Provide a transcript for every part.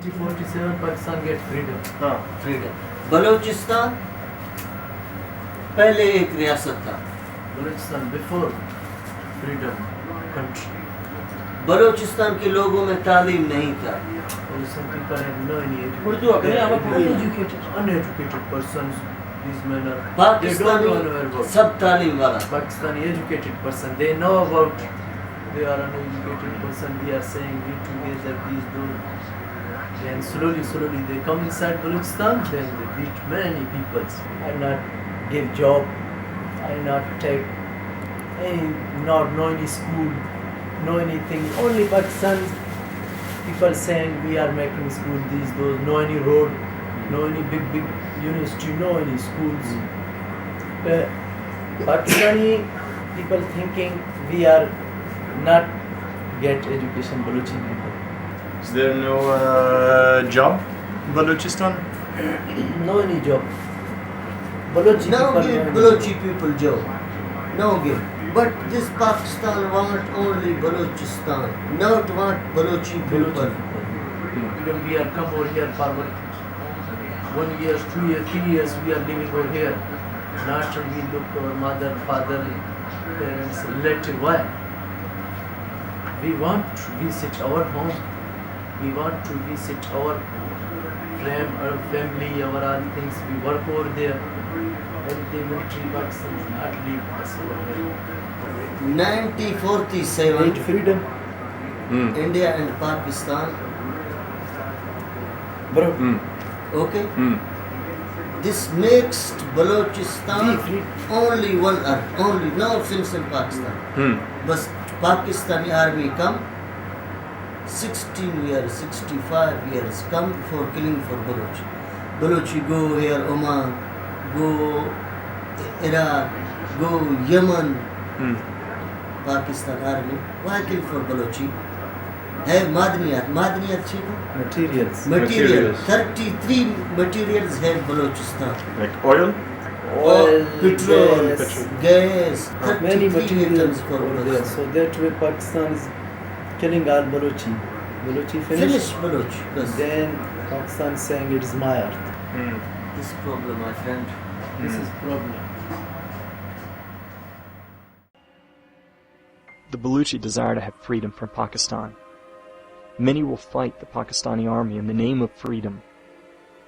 1947 Pakistan get freedom. हाँ freedom. Balochistan पहले एक रियासत था. Baluchistan before freedom country. Balochistan के लोगों में तालीम नहीं था. Some people had no any Urdu education. अगर आप Uneducated, uneducated persons. These men are. Pakistani सब तालीम वाला. Pakistani educated person. They know about. They are uneducated person. We are saying we together these those. Then slowly they come inside Baluchistan. Then they beat many people. I not give job. I not take any, not know any school, know anything. Only Pakistan people saying we are making school. These those. Know any road. Know any big university. Know any schools. Pakistani people thinking we are not get education. Baluchi people. Is there no job in Baluchistan? No any job. Baluchi No people. give Baluchi people job. No give. But this Pakistan want only Baluchistan. Not want Baluchi people. Even we are come over here for 1 year, 2 years, 3 years we are living over here. Not we look to our mother, father, parents, relative. Why? We want to visit our home. We want to visit our family, our all things. We work over there. And the military Pakistan is not leave us over here. 1947 Need freedom. India and Pakistan. Bro. Okay. This makes Baluchistan Free. only one earth. Only no since in Pakistan. But Pakistani army come 16 years, 65 years come for killing for Baluchi. Baluchi go here Oman, go Iraq, go Yemen. Pakistan army. Why kill for Baluchi? Hey, Madaniyat cheap. Materials. Material. 33 materials have Baluchistan. Like oil? Oil, petrol, gas. gas. Many 33 materials items for over there. Baluchistan. So that way Pakistan is killing all Baluchi. Baluchi Finish Baluchi. Yes. Then Pakistan is saying it is my earth. This problem, my friend. This is problem. The Baluchi desire to have freedom from Pakistan. Many will fight the Pakistani army in the name of freedom.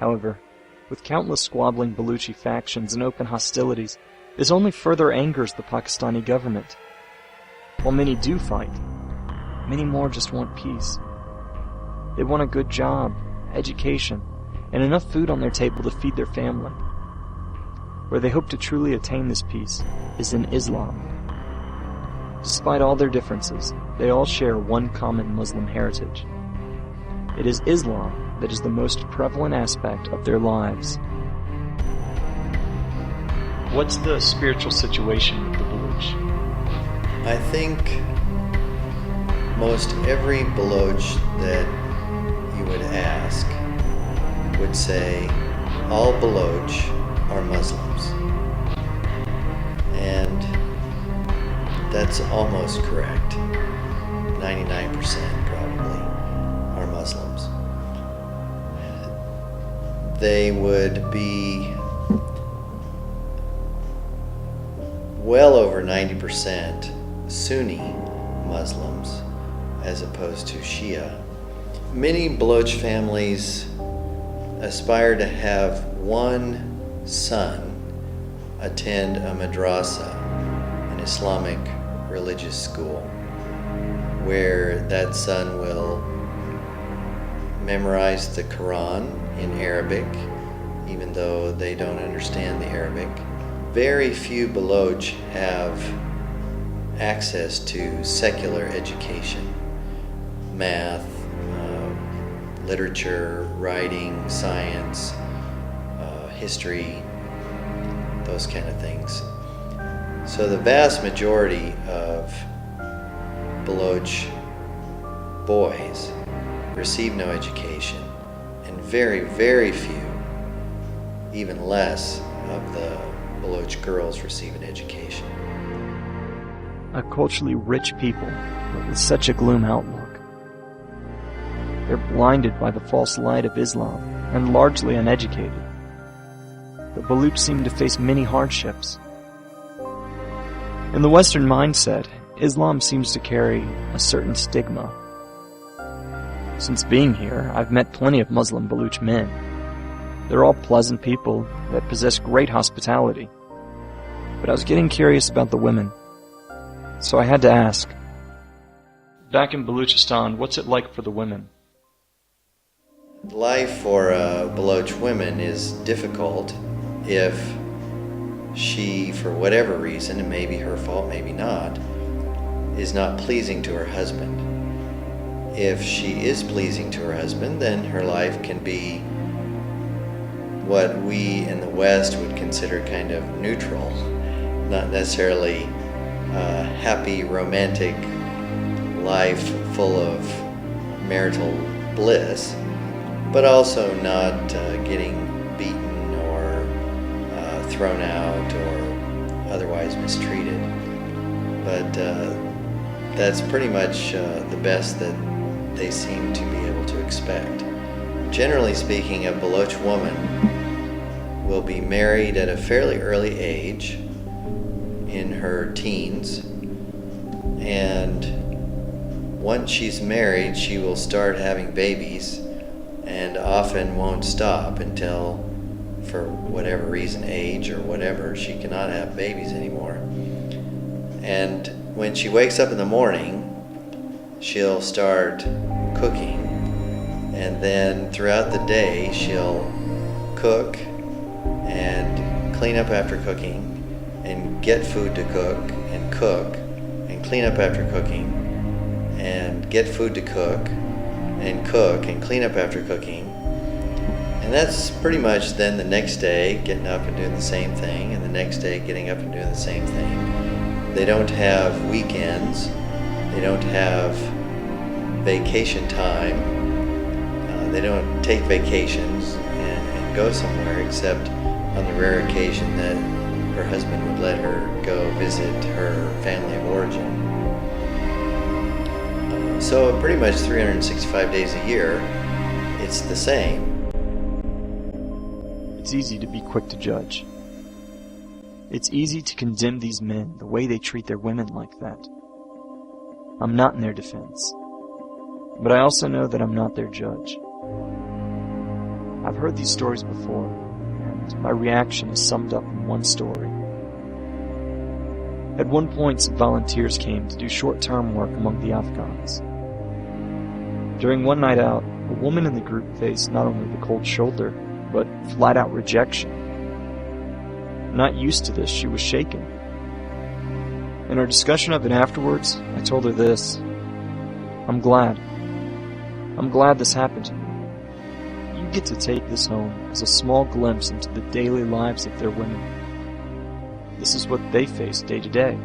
However, with countless squabbling Baluchi factions and open hostilities, this only further angers the Pakistani government. While many do fight, many more just want peace. They want a good job, education, and enough food on their table to feed their family. Where they hope to truly attain this peace is in Islam. Despite all their differences, they all share one common Muslim heritage. It is Islam that is the most prevalent aspect of their lives. What's the spiritual situation with the Baluch? I think most every Baluch that you would ask would say all Baluch are Muslims. And that's almost correct. 99% probably are Muslims. They would be well over 90% Sunni Muslims as opposed to Shia. Many Baluch families aspire to have one son attend a madrasa, an Islamic religious school, where that son will memorize the Quran in Arabic, even though they don't understand the Arabic. Very few Baluch have access to secular education, math, literature, writing, science, history, those kind of things. So the vast majority of Baluch boys receive no education, and very, very few, even less, of the Baluch girls receive an education. A culturally rich people, but with such a gloom outlook. They're blinded by the false light of Islam and largely uneducated. The Baluch seem to face many hardships. In the Western mindset, Islam seems to carry a certain stigma. Since being here, I've met plenty of Muslim Baluch men. They're all pleasant people that possess great hospitality. But I was getting curious about the women, so I had to ask. Back in Baluchistan, what's it like for the women? Life for Baluch women is difficult if she, for whatever reason, it may be her fault, maybe not, is not pleasing to her husband. If she is pleasing to her husband, then her life can be what we in the West would consider kind of neutral, not necessarily a happy, romantic life full of marital bliss, but also not getting beaten or thrown out or otherwise mistreated. But that's pretty much the best that they seem to be able to expect. Generally speaking, a Baluch woman will be married at a fairly early age, in her teens, and once she's married, she will start having babies and often won't stop until, for whatever reason, age or whatever, she cannot have babies anymore. And when she wakes up in the morning, she'll start cooking, and then throughout the day she'll cook and clean up after cooking and get food to cook and clean up after cooking and get food to cook and clean up after cooking. And that's pretty much then the next day getting up and doing the same thing, and the next day getting up and doing the same thing. They don't have weekends. They don't have vacation time. They don't take vacations and go somewhere, except on the rare occasion that her husband would let her go visit her family of origin. So pretty much 365 days a year, it's the same. It's easy to be quick to judge. It's easy to condemn these men, the way they treat their women like that. I'm not in their defense, but I also know that I'm not their judge. I've heard these stories before, and my reaction is summed up in one story. At one point, some volunteers came to do short-term work among the Afghans. During one night out, a woman in the group faced not only the cold shoulder, but flat-out rejection. Not used to this, she was shaken. In our discussion of it afterwards, I told her this: I'm glad this happened to you. You get to take this home as a small glimpse into the daily lives of their women. This is what they face day to day.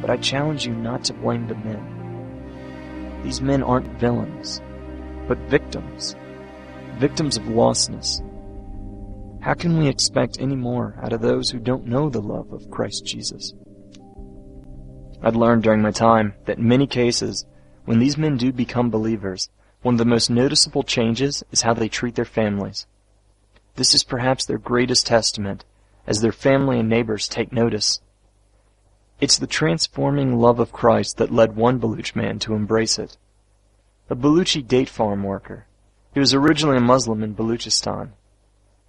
But I challenge you not to blame the men. These men aren't villains, but victims. Victims of lostness. How can we expect any more out of those who don't know the love of Christ Jesus? I'd learned during my time that in many cases, when these men do become believers, one of the most noticeable changes is how they treat their families. This is perhaps their greatest testament, as their family and neighbors take notice. It's the transforming love of Christ that led one Baluch man to embrace it. A Baluchi date farm worker. He was originally a Muslim in Baluchistan.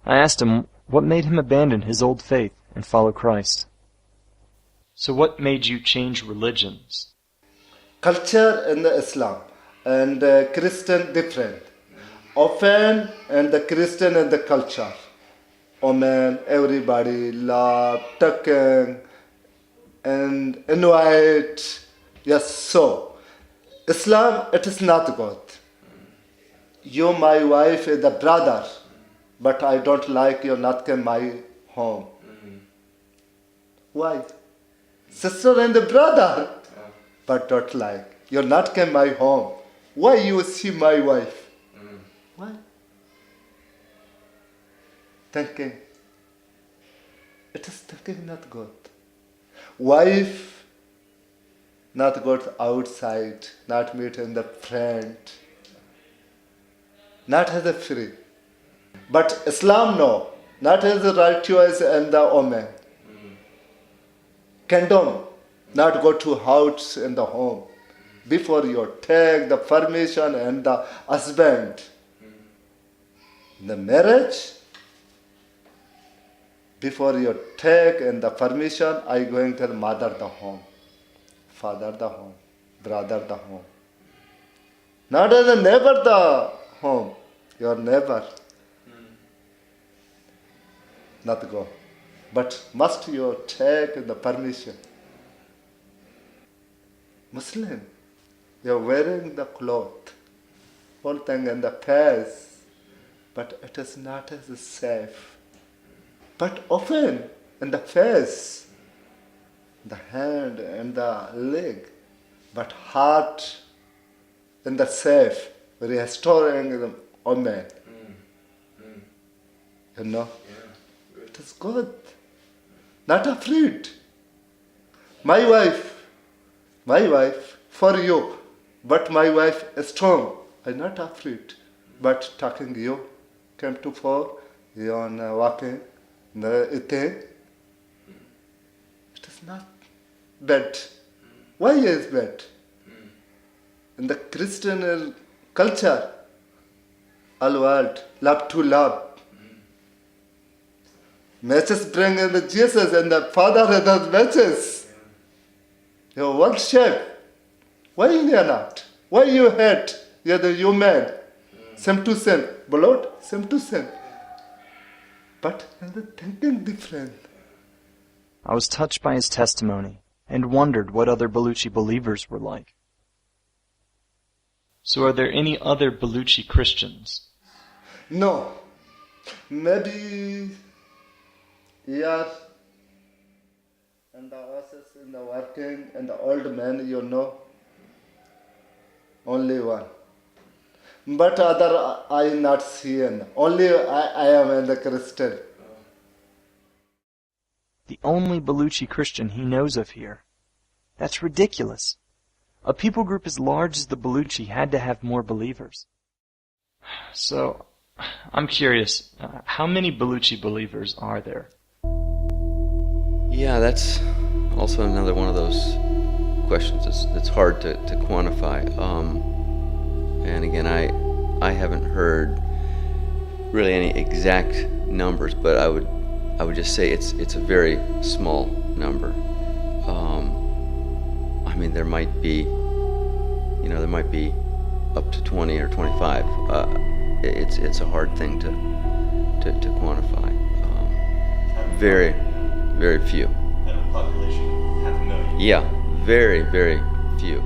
I asked him what made him abandon his old faith and follow Christ. So what made you change religions? Culture in the Islam and Christian different. Often and the Christian and the culture. Omen, everybody love, talking and invite. Yes, so Islam, it is not good. You, my wife, is the brother, but I don't like you not come my home. Why? Sister and the brother, but don't like. You're not come my home. Why you see my wife? Why? Thinking. It is thinking not good. Wife, not good outside, not meeting the friend. not as a free. But Islam, no, not as a right choice and the woman. Condom, not go to house and the home. Before you take the permission and the husband. The marriage, before you take and the permission, I going to the mother the home, father the home, brother the home. Not as a neighbor the home, your neighbor. Not go. But must you take the permission. Muslim, you're wearing the cloth, whole thing and the face, but it is not as safe. But often in the face, the hand and the leg, but heart in the safe, restoring the woman. You know, it is good. Not afraid. My wife, for you, but my wife is strong. I'm not afraid. But talking you, came to for, you on walking, eating. It is not bad. Why is bad? In the Christian culture, all world love to love. Matches bring in the Jesus and the Father and the matches. You're one shape. Why you not? Why you hate? You're the human. Same to same. Blood, same to same. But in the thinking different. I was touched by his testimony and wondered what other Baluchi believers were like. So are there any other Baluchi Christians? No. Maybe here and the horses in the working and the old man, you know, only one. But other I not seen. Only I am in the Christian. The only Baluchi Christian he knows of here. That's ridiculous. A people group as large as the Baluchi had to have more believers. So, I'm curious, how many Baluchi believers are there? Yeah, that's also another one of those questions that's hard to quantify. And again, I haven't heard really any exact numbers, but I would just say it's a very small number. I mean, there might be up to 20 or 25. It's a hard thing to quantify. Very, very few. Out of a population, 500,000. Yeah, very, very few.